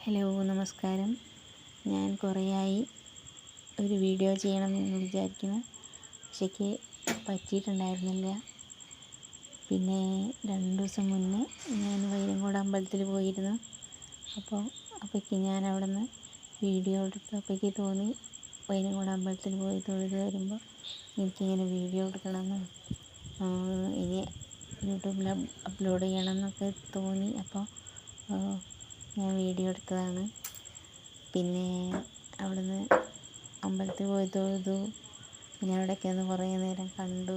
Hello, നമസ്കാരം. ഞാൻ കുറേയായി ഒരു വീഡിയോ ചെയ്യണമെന്ന് വിചാരിക്കുന്നു. പക്ഷേക്ക് പറ്റിയിട്ടുണ്ടായിരുന്നില്ല. പിന്നെ 2 ദിവസം മുന്നേ ഞാൻ വൈരങ്കോട് അമ്പലത്തിൽ പോയിരുന്നു. അപ്പോഴേക്ക് ഞാൻ അവിടെ നിന്ന് വീഡിയോ എടുത്തപ്പോഴേക്ക് തോന്നി വൈരങ്കോട് അമ്പലത്തിൽ പോയി തൊഴുത് വരുമ്പോൾ എനിക്കിങ്ങനെ വീഡിയോ എടുക്കണമെന്നും ഇനി യൂട്യൂബിൽ അപ്ലോഡ് ചെയ്യണമെന്നൊക്കെ തോന്നി. അപ്പോൾ ഞാൻ വീഡിയോ എടുത്തതാണ്. പിന്നെ അവിടുന്ന് അമ്പലത്തിൽ പോയി തൊഴുതു. പിന്നെ അവിടെയൊക്കെ ഒന്ന് കുറേ നേരം കണ്ടു.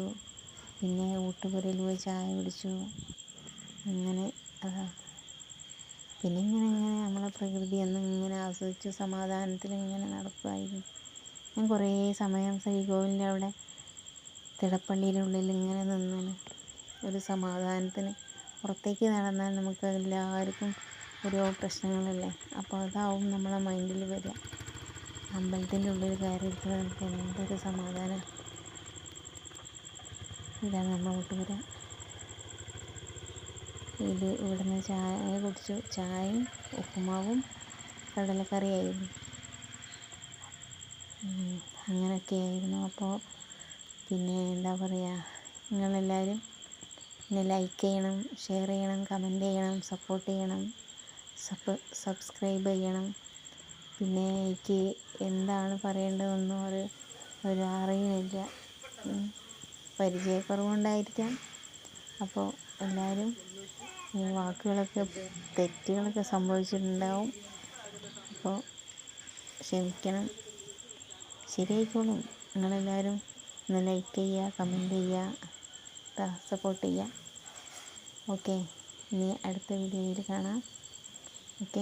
പിന്നെ ഊട്ടുപുരയിൽ പോയി ചായ കുടിച്ചു. അങ്ങനെ പിന്നെ ഇങ്ങനെ നമ്മളെ പ്രകൃതി ഇങ്ങനെ ആസ്വദിച്ച് സമാധാനത്തിൽ ഇങ്ങനെ നടക്കുമായിരുന്നു. ഞാൻ കുറേ സമയം ശ്രീകോവിലിൻ്റെ അവിടെ തിടപ്പള്ളിയുടെ ഉള്ളിൽ ഇങ്ങനെ നിന്നാണ് ഒരു സമാധാനത്തിന്. പുറത്തേക്ക് നടന്നാൽ നമുക്ക് എല്ലാവർക്കും ഓരോ പ്രശ്നങ്ങളല്ലേ, അപ്പോൾ അതാവും നമ്മളെ മൈൻഡിൽ വരിക. അമ്പലത്തിൻ്റെ ഉള്ളിൽ കയറിയിരിക്കുന്നത് നമുക്ക് എന്തൊരു സമാധാനം. ഇതാണ് നമ്മൾ ഊട്ടുപുര. ഇവിടുന്ന് ചായ കുടിച്ചു. ചായയും ഉപ്പുമാവും കടലക്കറിയായിരുന്നു. അങ്ങനെയൊക്കെയായിരുന്നു. അപ്പോൾ പിന്നെ എന്താ പറയുക, നിങ്ങളെല്ലാവരും എന്നെ ലൈക്ക് ചെയ്യണം, ഷെയർ ചെയ്യണം, കമൻറ്റ് ചെയ്യണം, സപ്പോർട്ട് ചെയ്യണം, സബ്സ്ക്രൈബ് ചെയ്യണം. പിന്നെ എനിക്ക് എന്താണ് പറയേണ്ടതെന്നും ഒരു അറിയുന്നില്ല. പരിചയക്കുറവുകൊണ്ടായിരിക്കാം. അപ്പോൾ എല്ലാവരും വാക്കുകളൊക്കെ തെറ്റുകളൊക്കെ സംഭവിച്ചിട്ടുണ്ടാവും. അപ്പോൾ ക്ഷമിക്കണം, ശരിയായിക്കോളും. നിങ്ങളെല്ലാവരും ഒന്ന് ലൈക്ക് ചെയ്യുക, കമൻറ്റ് ചെയ്യുക, സപ്പോർട്ട് ചെയ്യുക. ഓക്കെ, ഇനി അടുത്ത വീഡിയോയിൽ കാണാം. ഓക്കെ.